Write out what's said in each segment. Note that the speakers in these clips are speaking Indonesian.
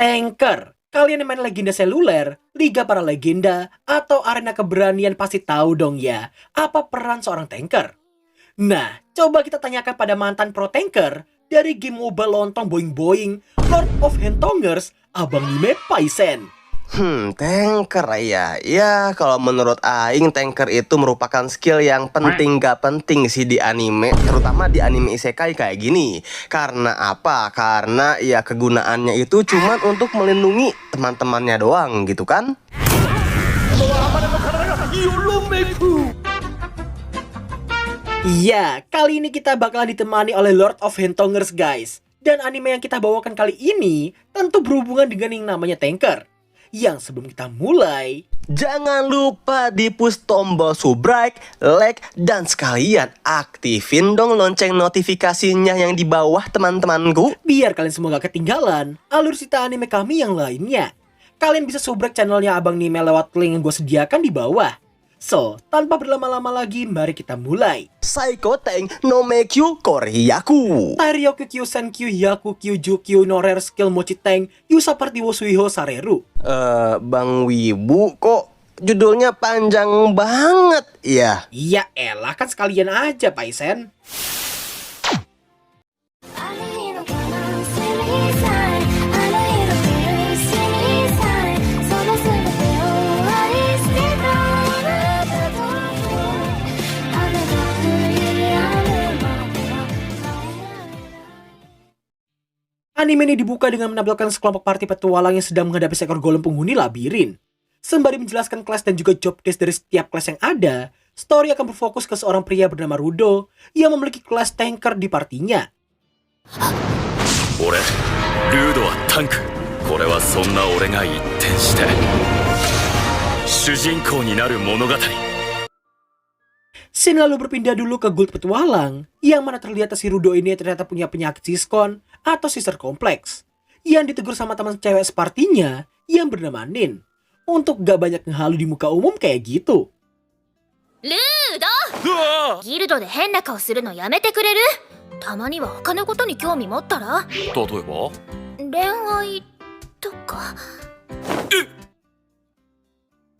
Tanker. Kalian yang main legenda seluler, liga para legenda, atau arena keberanian pasti tahu dong ya, apa peran seorang tanker. Nah, coba kita tanyakan pada mantan pro tanker dari game mobile lontong boing-boing, Lord of Hentongers, Abang Nime Paisen. Tanker ya. Ya, kalau menurut Aing, tanker itu merupakan skill yang penting gak penting sih di anime, terutama di anime isekai kayak gini. Karena apa? Karena ya kegunaannya itu cuma untuk melindungi teman-temannya doang gitu kan? Iya, kali ini kita bakalan ditemani oleh Lord of Hentongers guys. Dan anime yang kita bawakan kali ini tentu berhubungan dengan yang namanya tanker. Yang sebelum kita mulai, jangan lupa di push tombol subscribe, like, dan sekalian aktifin dong lonceng notifikasinya yang di bawah teman-temanku. biar kalian semua gak ketinggalan alur cerita anime kami yang lainnya. Kalian bisa subscribe channelnya Abang Nime lewat link yang gue sediakan di bawah. So, tanpa berlama-lama lagi, mari kita mulai. Psycho Tank no Meikyu Koryaku. Tairyoku Kyu Senkyu Yaku Kyu Jukyu no Rare Skill Mochi Tank Yu Saperti wo Suiho Sareru. Bang Wibu, kok judulnya panjang banget ya? Iya elah, kan sekalian aja Paisen. Anime ini dibuka dengan menampilkan sekelompok party petualang yang sedang menghadapi seekor golem penghuni labirin. Sembari menjelaskan kelas dan juga job desk dari setiap kelas yang ada, story akan berfokus ke seorang pria bernama Rudo yang memiliki kelas tanker di partinya. 俺ルードはタンク。これはそんな俺が一転して主人公になる物語。 Scene lalu berpindah dulu ke Gold Petualang, yang mana terlihat si Rudo ini ternyata punya penyakit siskon atau sister kompleks, yang ditegur sama teman cewek separtinya yang bernama Nin, untuk gak banyak ngehalu di muka umum kayak gitu. ルードギルドで変な顔するのやめてくれる？たまには他のことに興味持ったら？例えば？恋愛とか。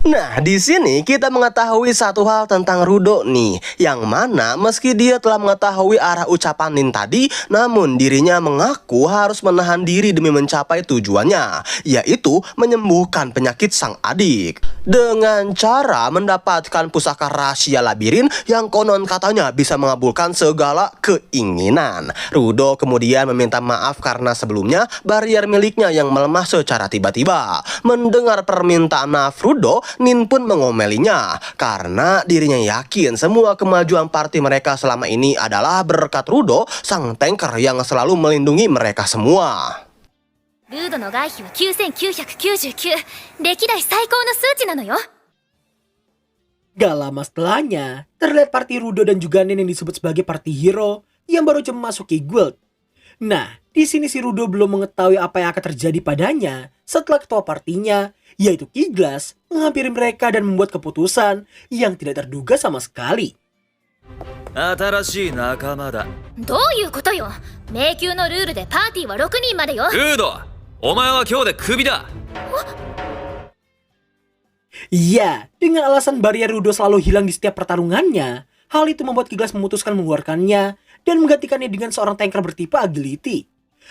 Nah, di sini kita mengetahui satu hal tentang Rudo nih, yang mana meski dia telah mengetahui arah ucapan Nin tadi, namun dirinya mengaku harus menahan diri demi mencapai tujuannya, yaitu menyembuhkan penyakit sang adik. Dengan cara mendapatkan pusaka rahasia labirin yang konon katanya bisa mengabulkan segala keinginan. Rudo kemudian meminta maaf karena sebelumnya barrier miliknya yang melemah secara tiba-tiba. Mendengar permintaan maaf Rudo, Nin pun mengomelinya karena dirinya yakin semua kemajuan party mereka selama ini adalah berkat Rudo, sang tanker yang selalu melindungi mereka semua. ルードの外皮は9999、歴代最高の数値なのよ。 Gak lama setelahnya, terlihat party Rudo dan juga Nin yang disebut sebagai party hero yang baru aja memasuki guild. Nah, di sini si Rudo belum mengetahui apa yang akan terjadi padanya setelah ketua partinya, yaitu Kiglas, menghampiri mereka dan membuat keputusan yang tidak terduga sama sekali. 新しい仲間だ。どういうことよ？迷宮のルールでパーティーは6人までよ。ルード、お前は今日でクビだ。 Iya, dengan alasan barrier Rudo selalu hilang di setiap pertarungannya, hal itu membuat Kiglas memutuskan mengeluarkannya dan menggantikannya dengan seorang tanker bertipe agility.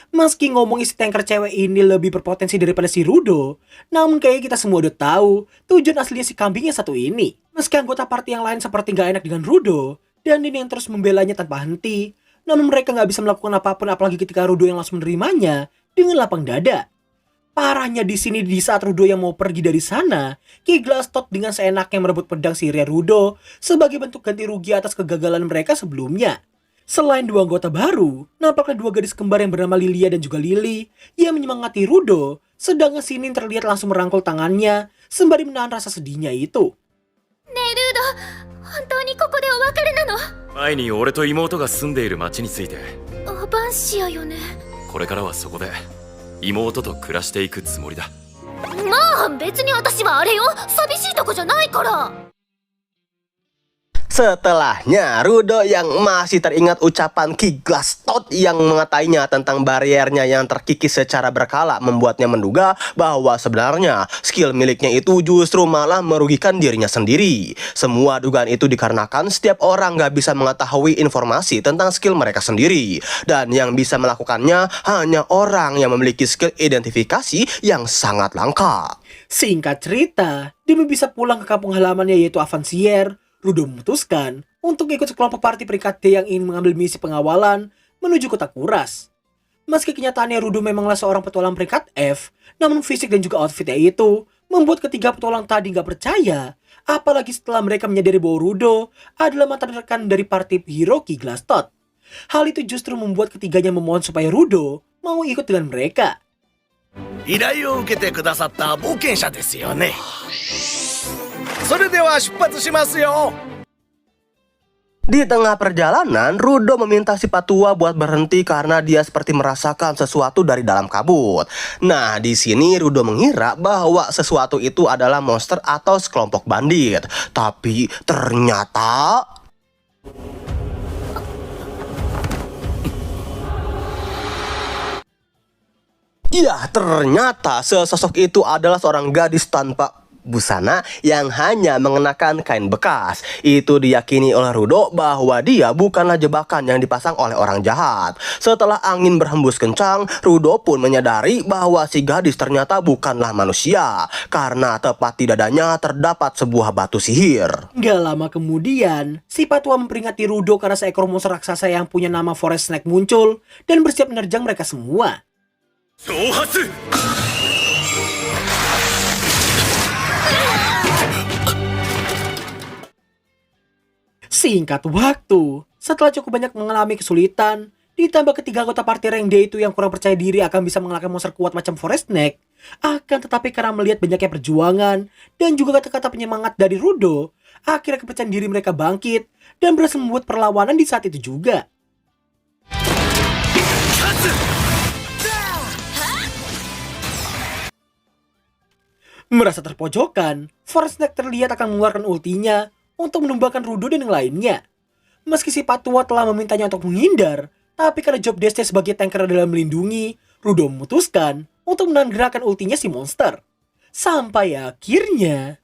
Meski ngomongin si tanker cewek ini lebih berpotensi daripada si Rudo, namun kayaknya kita semua udah tahu tujuan aslinya si kambing yang satu ini. Meski anggota party yang lain seperti gak enak dengan Rudo, dan Nin yang terus membelanya tanpa henti, namun mereka gak bisa melakukan apapun apalagi ketika Rudo yang langsung menerimanya dengan lapang dada. Parahnya di sini di saat Rudo yang mau pergi dari sana, Kiglas Tot dengan seenaknya merebut pedang si rear Rudo sebagai bentuk ganti rugi atas kegagalan mereka sebelumnya. Selain dua anggota baru, nampaknya dua gadis kembar yang bernama Lilia dan juga Lily yang menyemangati Rudo, sedangkan si Nin terlihat langsung merangkul tangannya sembari menahan rasa sedihnya itu. ねえルード、本当にここでお別れなの？前に俺と妹が住んでいる町について。アバンシアよね。これからはそこで妹と暮らしていくつもりだ。まあ別に私はあれよ、寂しいとこじゃないから。Setelahnya, Rudo yang masih teringat ucapan Ki Glastot yang mengatainya tentang bariernya yang terkikis secara berkala membuatnya menduga bahwa sebenarnya skill miliknya itu justru malah merugikan dirinya sendiri. Semua dugaan itu dikarenakan setiap orang gak bisa mengetahui informasi tentang skill mereka sendiri. Dan yang bisa melakukannya hanya orang yang memiliki skill identifikasi yang sangat langka. Singkat cerita, demi bisa pulang ke kampung halamannya yaitu Avancier, Rudo memutuskan untuk ikut sekelompok party peringkat D yang ingin mengambil misi pengawalan menuju kota Kuras. Meski kenyataannya Rudo memanglah seorang petualang peringkat F, namun fisik dan juga outfitnya itu membuat ketiga petualang tadi gak percaya, apalagi setelah mereka menyadari bahwa Rudo adalah mantan rekan dari party hero Ki Glastot. Hal itu justru membuat ketiganya memohon supaya Rudo mau ikut dengan mereka. 依頼を受けてくださった冒険者ですよね。それでは出発しますよ。 Di tengah perjalanan, Rudo meminta si Patua buat berhenti karena dia seperti merasakan sesuatu dari dalam kabut. Nah, di sini Rudo mengira bahwa sesuatu itu adalah monster atau sekelompok bandit. Tapi ternyata... Ya, ternyata sesosok itu adalah seorang gadis tanpa busana yang hanya mengenakan kain bekas. Itu diyakini oleh Rudo bahwa dia bukanlah jebakan yang dipasang oleh orang jahat. Setelah angin berhembus kencang, Rudo pun menyadari bahwa si gadis ternyata bukanlah manusia, karena tepat di dadanya terdapat sebuah batu sihir. Gak lama kemudian, si Patua memperingati Rudo karena seekor monster raksasa yang punya nama Forest Snake muncul dan bersiap menerjang mereka semua. 挑発 Singkat waktu, setelah cukup banyak mengalami kesulitan, ditambah ketiga anggota party rank D itu yang kurang percaya diri akan bisa mengalahkan monster kuat macam Forest Snake, akan tetapi karena melihat banyaknya perjuangan dan juga kata-kata penyemangat dari Rudo, akhirnya kepercayaan diri mereka bangkit dan berhasil membuat perlawanan di saat itu juga. Merasa terpojokan, Forest Snake terlihat akan mengeluarkan ultinya untuk menumbangkan Rudo dan yang lainnya. Meski si Patua telah memintanya untuk menghindar, tapi karena job desknya sebagai tanker dalam melindungi, Rudo memutuskan untuk menahan gerakan ultinya si monster. Sampai akhirnya...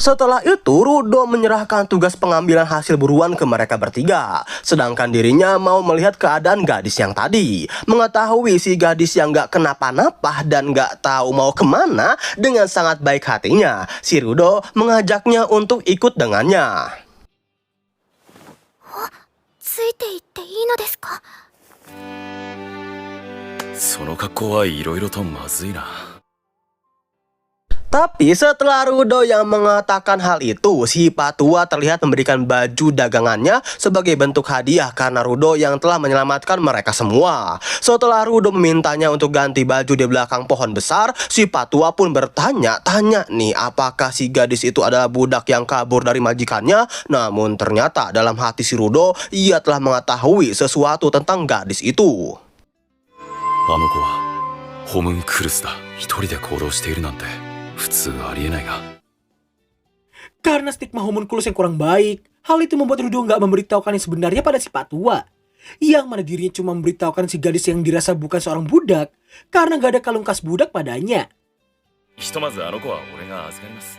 Setelah itu, Rudo menyerahkan tugas pengambilan hasil buruan ke mereka bertiga. Sedangkan dirinya mau melihat keadaan gadis yang tadi. Mengetahui si gadis yang gak kenapa-napa dan gak tahu mau kemana, dengan sangat baik hatinya, si Rudo mengajaknya untuk ikut dengannya. ついていっていいのですか? その格好はいろいろとまずいな。 Tapi setelah Rudo yang mengatakan hal itu, si Patua terlihat memberikan baju dagangannya sebagai bentuk hadiah karena Rudo yang telah menyelamatkan mereka semua. Setelah Rudo memintanya untuk ganti baju di belakang pohon besar, si Patua pun bertanya-tanya nih apakah si gadis itu adalah budak yang kabur dari majikannya. Namun ternyata dalam hati si Rudo, ia telah mengetahui sesuatu tentang gadis itu. あの子はホムンクルスだ。一人で行動しているなんて 普通ありえないが。 Karena stigma homunculus yang kurang baik, hal itu membuat Rudo nggak memberitahukan yang sebenarnya pada si Patua. Yang mana dirinya cuma memberitahukan si gadis yang dirasa bukan seorang budak, karena nggak ada kalung khas budak padanya. ひとまずあの子は俺が預かります。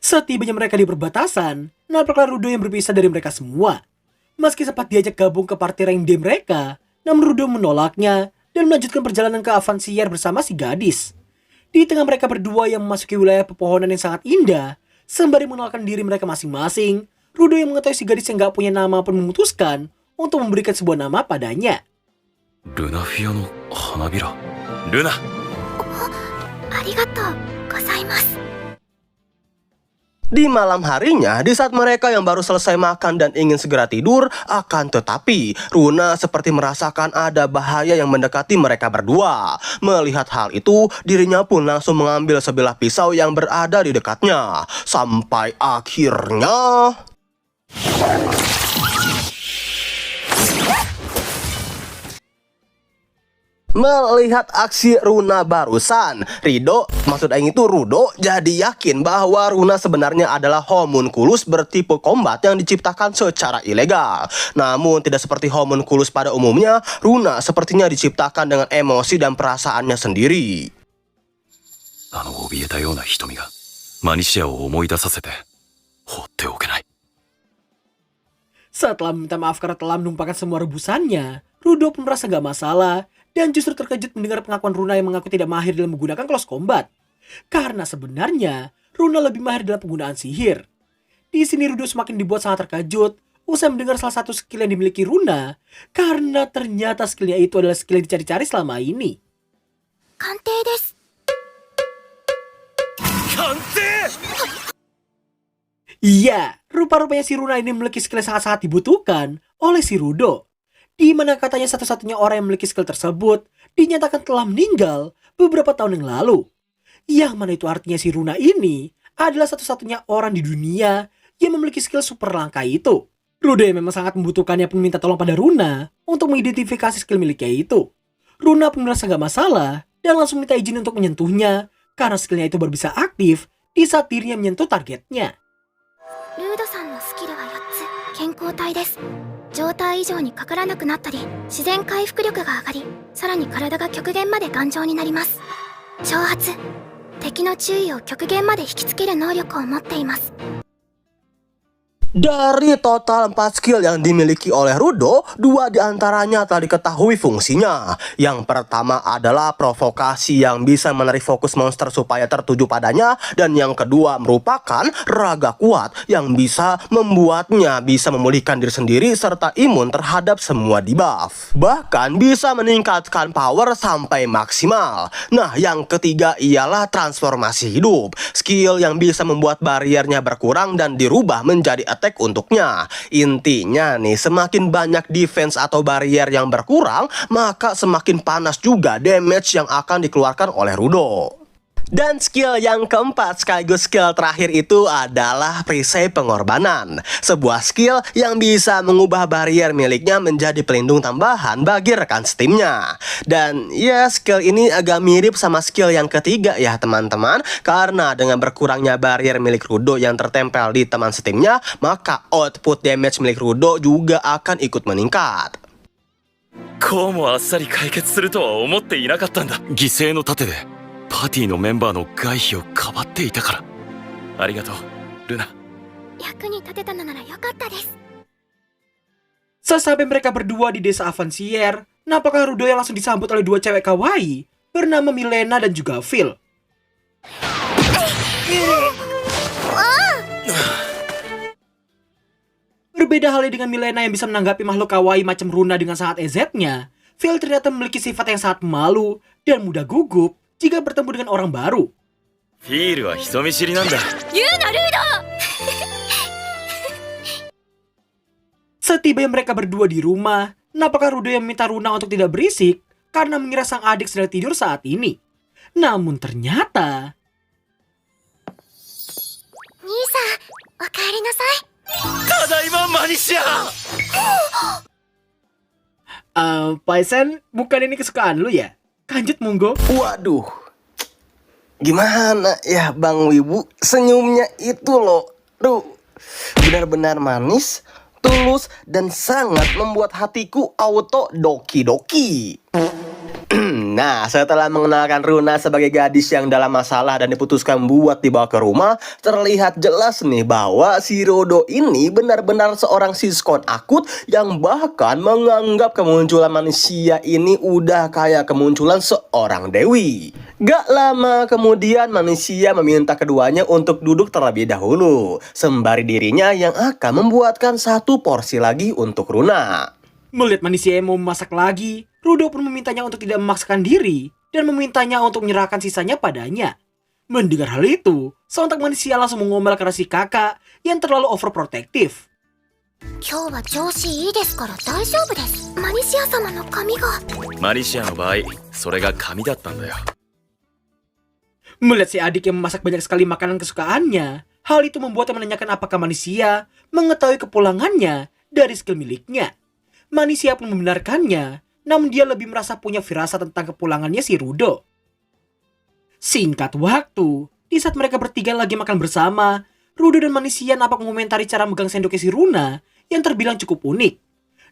Setibanya mereka di perbatasan, nampaklah Rudo yang berpisah dari mereka semua. Meski sempat diajak gabung ke party rank D mereka, namun Rudo menolaknya dan melanjutkan perjalanan ke Avancier bersama si gadis. Di tengah mereka berdua yang memasuki wilayah pepohonan yang sangat indah, sembari mengenalkan diri mereka masing-masing, Rudo yang mengetahui si gadis yang gak punya nama pun memutuskan untuk memberikan sebuah nama padanya. ルナフィアの花びら。ルナ。ありがとうございます。 Di malam harinya, di saat mereka yang baru selesai makan dan ingin segera tidur, akan tetapi Runa seperti merasakan ada bahaya yang mendekati mereka berdua. Melihat hal itu, dirinya pun langsung mengambil sebilah pisau yang berada di dekatnya. Sampai akhirnya... Melihat aksi Runa barusan, maksud Aing itu Rudo, jadi yakin bahwa Runa sebenarnya adalah homunculus bertipe combat yang diciptakan secara ilegal. Namun tidak seperti homunculus pada umumnya, Runa sepertinya diciptakan dengan emosi dan perasaannya sendiri. 怯えたような瞳がマニシアを思い出させて放っておけない。 Setelah meminta maaf karena telah menumpahkan semua rebusannya, Rudo pun merasa gak masalah dan justru terkejut mendengar pengakuan Runa yang mengaku tidak mahir dalam menggunakan close combat. Karena sebenarnya Runa lebih mahir dalam penggunaan sihir. Di sini Rudo semakin dibuat sangat terkejut usai mendengar salah satu skill yang dimiliki Runa, karena ternyata skillnya itu adalah skill yang dicari-cari selama ini. 鑑定です。 Iya, rupa-rupanya si Runa ini memiliki skill yang sangat-sangat dibutuhkan oleh si Rudo. Di mana katanya satu-satunya orang yang memiliki skill tersebut dinyatakan telah meninggal beberapa tahun yang lalu. Yang mana itu artinya si Runa ini adalah satu-satunya orang di dunia yang memiliki skill super langka itu. Rudo yang memang sangat membutuhkannya pun minta tolong pada Runa untuk mengidentifikasi skill miliknya itu. Runa pun merasa gak masalah dan langsung minta izin untuk menyentuhnya karena skillnya itu baru bisa aktif di saat dirinya menyentuh targetnya. ルードさんのスキルは4つ。健康体です。状態異常にかからなくなったり、自然回復力が上がり、さらに体が極限まで頑丈になります。挑発。敵の注意を極限まで引きつける能力を持っています。 Dari total 4 skill yang dimiliki oleh Rudo, 2 diantaranya telah diketahui fungsinya. Yang pertama adalah provokasi yang bisa menarik fokus monster supaya tertuju padanya. Dan yang kedua merupakan raga kuat yang bisa membuatnya bisa memulihkan diri sendiri serta imun terhadap semua debuff. Bahkan bisa meningkatkan power sampai maksimal. Nah, yang ketiga ialah transformasi hidup. Skill yang bisa membuat bariernya berkurang dan dirubah menjadi attack untuknya. Intinya nih, semakin banyak defense atau barrier yang berkurang, maka semakin panas juga damage yang akan dikeluarkan oleh Rudo. Dan skill yang keempat sekaligus skill terakhir itu adalah perisai pengorbanan. Sebuah skill yang bisa mengubah barrier miliknya menjadi pelindung tambahan bagi rekan setimnya. Dan ya, skill ini agak mirip sama skill yang ketiga ya teman-teman. Karena dengan berkurangnya barrier milik Rudo yang tertempel di teman setimnya, maka output damage milik Rudo juga akan ikut meningkat. こうもあっさり解決するとは思っていなかったんだ。犠牲の盾でパーティーのメンバーの外費をかばっていたから。ありがとう、ルナ。役に立てたのならよかったです。 Sesampai mereka berdua di desa Avancier, nampaknya Rudo yang langsung disambut oleh 2 cewek kawaii bernama Milena dan juga Phil. Berbeda halnya dengan Milena yang bisa menanggapi makhluk kawaii macam Runa dengan sangat EZ-nya, Phil ternyata memiliki sifat yang sangat malu dan mudah gugup jika bertemu dengan orang baru. フィールは人見知りなんだ。言うな、ルード。 Setibanya mereka berdua di rumah, nampaknya Rudo yang meminta Runa untuk tidak berisik karena mengira sang adik sedang tidur saat ini. Namun ternyata... 兄さん、おかえりなさい。ただいまマニシア。 Paisen, bukan ini kesukaan lu ya? Kanjut monggo. Waduh, gimana ya Bang Wibu, senyumnya itu loh, duh, benar-benar manis, tulus, dan sangat membuat hatiku auto doki-doki. Nah, setelah mengenalkan Runa sebagai gadis yang dalam masalah dan diputuskan buat dibawa ke rumah, terlihat jelas nih bahwa si Rudo ini benar-benar seorang siskon akut yang bahkan menganggap kemunculan manusia ini udah kayak kemunculan seorang dewi. Gak lama kemudian manusia meminta keduanya untuk duduk terlebih dahulu, sembari dirinya yang akan membuatkan 1 porsi lagi untuk Runa. Melihat manusia yang mau memasak lagi, Rudo pun memintanya untuk tidak memaksakan diri dan memintanya untuk menyerahkan sisanya padanya. Mendengar hal itu, sontak manusia langsung mengomel keras si kakak yang terlalu overprotective. 今日は調子いいですから大丈夫です。マニシア様の髪が。マニシアの場合、それが髪だったんだよ。 Melihat si adik yang memasak banyak sekali makanan kesukaannya, hal itu membuatnya menanyakan apakah manusia mengetahui kepulangannya dari skill miliknya. Manusia pun membenarkannya namun dia lebih merasa punya firasat tentang kepulangannya si Rudo. Singkat waktu, di saat mereka bertiga lagi makan bersama, Rudo dan Manisia nampak mengomentari cara megang sendoknya si Runa yang terbilang cukup unik.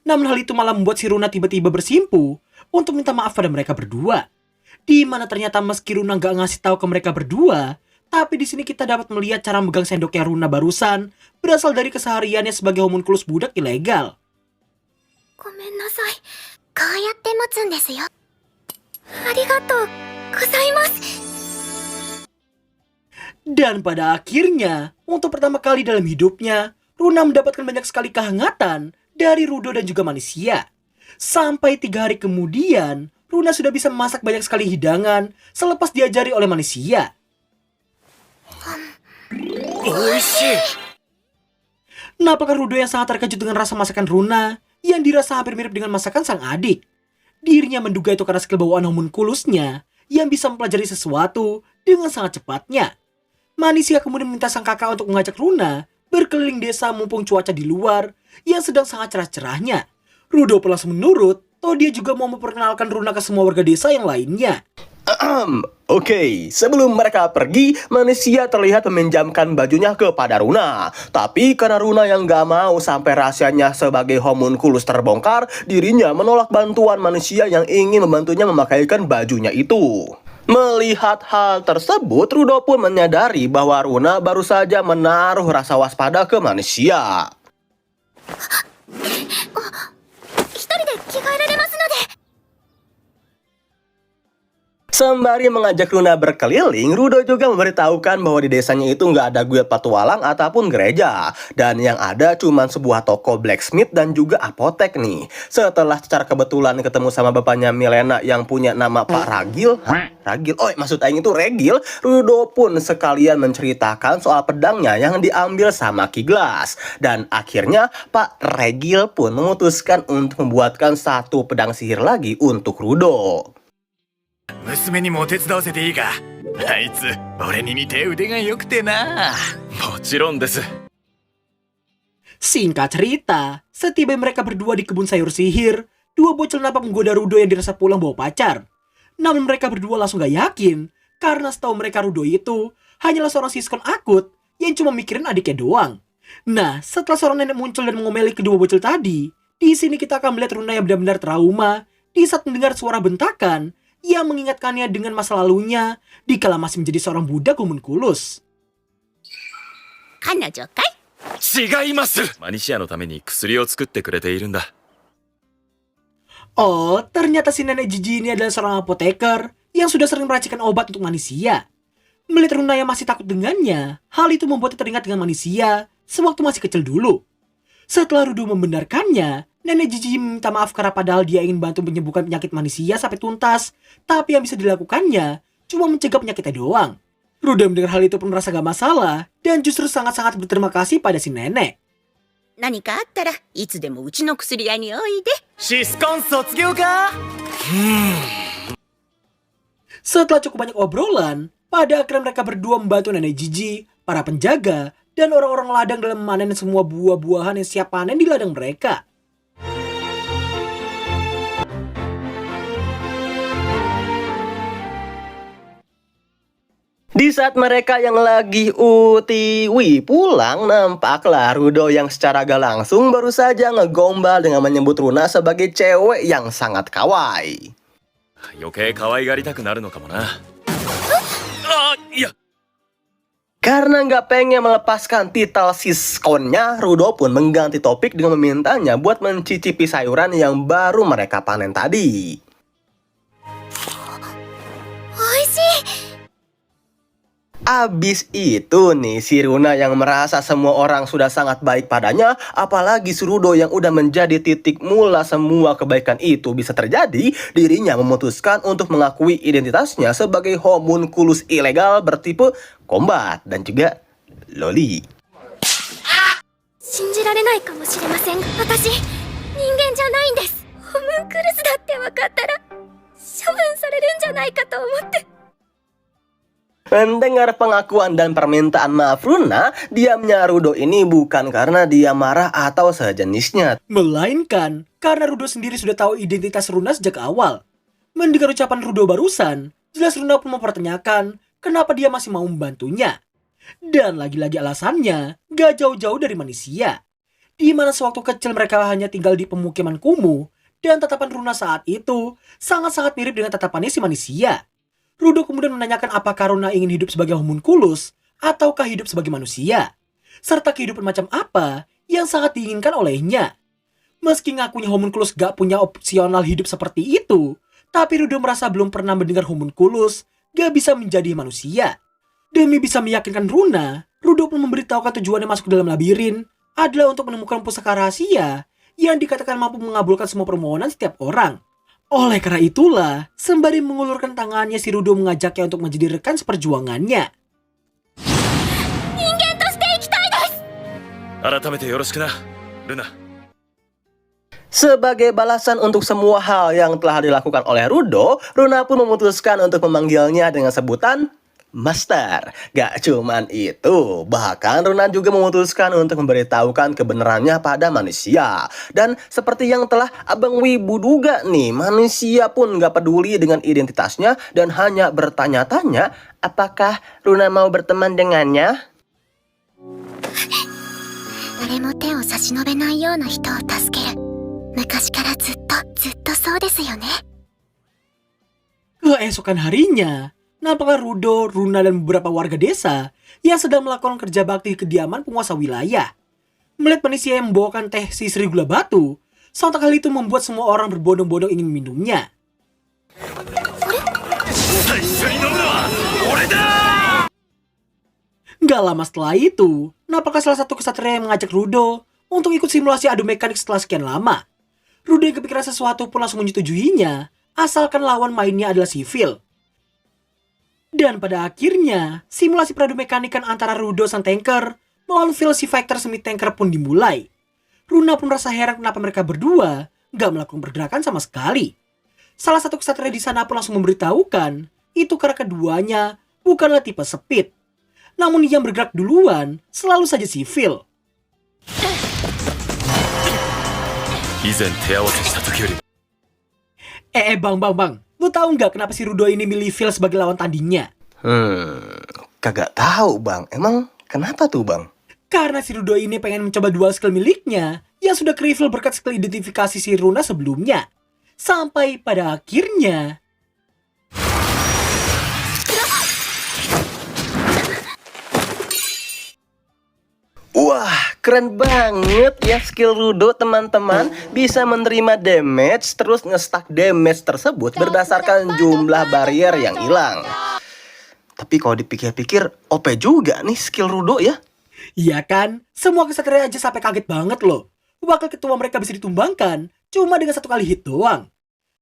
Namun hal itu malah membuat si Runa tiba-tiba bersimpu untuk minta maaf pada mereka berdua. Di mana ternyata meski Runa gak ngasih tahu ke mereka berdua, tapi di sini kita dapat melihat cara megang sendoknya Runa barusan berasal dari kesehariannya sebagai homunculus budak ilegal. ごめんなさい。こうやって持つんですよ。ありがとうございます。 Dan pada akhirnya, untuk pertama kali dalam hidupnya, Runa mendapatkan banyak sekali kehangatan dari Rudo dan juga Manisia. Sampai 3 hari kemudian, Runa sudah bisa memasak banyak sekali hidangan selepas diajari oleh Manisia. おいしい。 Nampaknya Rudo yang sangat terkejut dengan rasa masakan Runa yang dirasa hampir mirip dengan masakan sang adik. Dirinya menduga itu karena skill bawaan homunculusnya yang bisa mempelajari sesuatu dengan sangat cepatnya. Manisia kemudian meminta sang kakak untuk mengajak Runa berkeliling desa mumpung cuaca di luar yang sedang sangat cerah-cerahnya. Rudo pun langsung menurut, toh dia juga mau memperkenalkan Runa ke semua warga desa yang lainnya. Oke, sebelum mereka pergi, Manisia terlihat meminjamkan bajunya kepada Runa. Tapi karena Runa yang gak mau sampai rahasianya sebagai homunculus terbongkar, dirinya menolak bantuan Manisia yang ingin membantunya memakaikan bajunya itu. Melihat hal tersebut, Rudo pun menyadari bahwa Runa baru saja menaruh rasa waspada ke Manisia. 一人で着替えられますので。 Sembari mengajak Runa berkeliling, Rudo juga memberitahukan bahwa di desanya itu nggak ada guild petualang ataupun gereja. Dan yang ada cuma sebuah toko blacksmith dan juga apotek nih. Setelah secara kebetulan ketemu sama bapaknya Milena yang punya nama Pak Ragil. Ragil, maksud Aing itu Regil. Rudo pun sekalian menceritakan soal pedangnya yang diambil sama Ki Glass. Dan akhirnya Pak Regil pun memutuskan untuk membuatkan satu pedang sihir lagi untuk Rudo. 娘にも手伝わせていいか。あいつ俺に似て腕が良くてな。もちろんです。 Singkat cerita, setiba mereka berdua di kebun sayur sihir, dua bocil nampak menggoda Rudo yang dirasa pulang bawa pacar. Namun mereka berdua langsung gak yakin, karena setahu mereka Rudo itu hanyalah seorang siskon akut yang cuma mikirin adiknya doang. Nah, setelah seorang nenek muncul dan mengomeli kedua bocil tadi, di sini kita akan melihat Runa yang benar-benar trauma di saat mendengar suara bentakan yang mengingatkannya dengan masa lalunya dikala masih menjadi seorang budak homunculus. 彼女かい？ 違います。マニシアのために薬を作ってくれているんだ。 Oh, ternyata si nenek jijik ini adalah seorang apoteker yang sudah sering meracikan obat untuk manusia. Melihat Runa yang masih takut dengannya, hal itu membuatnya teringat dengan manusia sewaktu masih kecil dulu. Setelah Rudo membenarkannya, nenek jijik meminta maaf karena padahal dia ingin bantu menyembuhkan penyakit manusia sampai tuntas, tapi yang bisa dilakukannya cuma mencegah penyakitnya doang. Rudo mendengar hal itu pun merasa gak masalah dan justru sangat-sangat berterima kasih pada si nenek. 何かあったらいつでもうちの薬屋においで。シスコン卒業か。 Setelah cukup banyak obrolan, pada akhirnya mereka berdua membantu nenek jijik, para penjaga, dan orang-orang ladang dalam memanen semua buah-buahan yang siap panen di ladang mereka. Di saat mereka yang lagi utiwi pulang, nampaklah Rudo yang secara gak langsung baru saja ngegombal dengan menyebut Runa sebagai cewek yang sangat kawaii. 余計可愛がりたくなるのかもな。あ、いや。 Karena nggak pengen melepaskan titel siskonnya, Rudo pun mengganti topik dengan memintanya buat mencicipi sayuran yang baru mereka panen tadi. おいしい。 Abis itu nih, si Runa yang merasa semua orang sudah sangat baik padanya, apalagi si Rudo yang udah menjadi titik mula semua kebaikan itu bisa terjadi, dirinya memutuskan untuk mengakui identitasnya sebagai homunculus ilegal bertipe combat dan juga loli. 信じられないかもしれませんが、私人間じゃないんです。ホムンクルスだって分かったら処分されるんじゃないかと思って。Mendengar pengakuan dan permintaan maaf Runa, diamnya Rudo ini bukan karena dia marah atau sejenisnya. Melainkan karena Rudo sendiri sudah tahu identitas Runa sejak awal. Mendengar ucapan Rudo barusan, jelas Runa pun mempertanyakan kenapa dia masih mau membantunya. Dan lagi-lagi alasannya gak jauh-jauh dari manusia. Di mana sewaktu kecil mereka hanya tinggal di pemukiman kumuh, dan tatapan Runa saat itu sangat-sangat mirip dengan tatapannya si manusia. Rudo kemudian menanyakan apakah Runa ingin hidup sebagai homunculus ataukah hidup sebagai manusia, serta kehidupan macam apa yang sangat diinginkan olehnya. Meski ngakunya homunculus gak punya opsional hidup seperti itu, tapi Rudo merasa belum pernah mendengar homunculus gak bisa menjadi manusia. Demi bisa meyakinkan Runa, Rudo pun memberitahukan tujuannya masuk ke dalam labirin adalah untuk menemukan pusaka rahasia yang dikatakan mampu mengabulkan semua permohonan setiap orang. Oleh karena itulah, sembari mengulurkan tangannya, si Rudo mengajaknya untuk menjadi rekan seperjuangannya. 改めてよろしくなルナ。 Sebagai balasan untuk semua hal yang telah dilakukan oleh Rudo, Runa pun memutuskan untuk memanggilnya dengan sebutan Master. Gak cuman itu, bahkan Runa juga memutuskan untuk memberitahukan kebenarannya pada manusia. Dan seperti yang telah Abang Wibu duga nih, manusia pun gak peduli dengan identitasnya dan hanya bertanya-tanya apakah Runa mau berteman dengannya. 誰も手を差し伸べないような人を助ける。昔からずっとそうですよね。 Keesokan harinya, nampaklah Rudo, Runa, dan beberapa warga desa yang sedang melakukan kerja bakti di kediaman penguasa wilayah. Melihat manusia yang membawakan teh sisri gula batu, sontak hal itu membuat semua orang berbondong-bondong ingin meminumnya. 最初に飲むのは俺だ。 Gak lama setelah itu, nampaklah salah satu kesatria yang mengajak Rudo untuk ikut simulasi adu mekanik setelah sekian lama. Rudo yang kepikiran sesuatu pun langsung menyetujuinya, asalkan lawan mainnya adalah sivil. Dan pada akhirnya, simulasi peradu mekanikan antara Rudo sang tanker melawan Phil si fighter semi tanker pun dimulai. Runa pun merasa heran kenapa mereka berdua gak melakukan pergerakan sama sekali. Salah satu kesatria di sana pun langsung memberitahukan itu karena keduanya bukanlah tipe speed. Namun yang bergerak duluan selalu saja sivil. 以前手合わせした時より Bang, lu tahu nggak kenapa si Rudo ini milih Phil sebagai lawan tandingnya? Kagak tahu bang. Emang kenapa tuh bang? Karena si Rudo ini pengen mencoba dual skill miliknya yang sudah ke-reveal berkat skill identifikasi si Runa sebelumnya. Sampai pada akhirnya... Wah, keren banget ya skill Rudo teman-teman. Bisa menerima damage terus nge-stack damage tersebut berdasarkan jumlah barrier yang hilang. Tapi kalau dipikir-pikir OP juga nih skill Rudo ya. Iya kan? Semua kesatria aja sampai kaget banget loh. Wakil ketua mereka bisa ditumbangkan cuma dengan satu kali hit doang.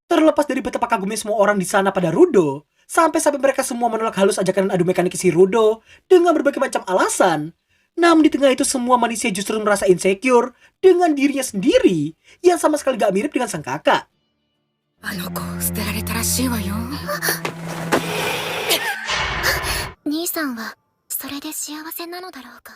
Terlepas dari betapa kagumnya semua orang di sana pada Rudo, sampai-sampai mereka semua menolak halus ajakan adu mekanik si Rudo dengan berbagai macam alasan. Namun di tengah itu semua manusia justru merasa insecure dengan dirinya sendiri yang sama sekali gak mirip dengan sang kakak. あの子捨てられたらしいわよ。兄さんはそれで幸せなのだろうか。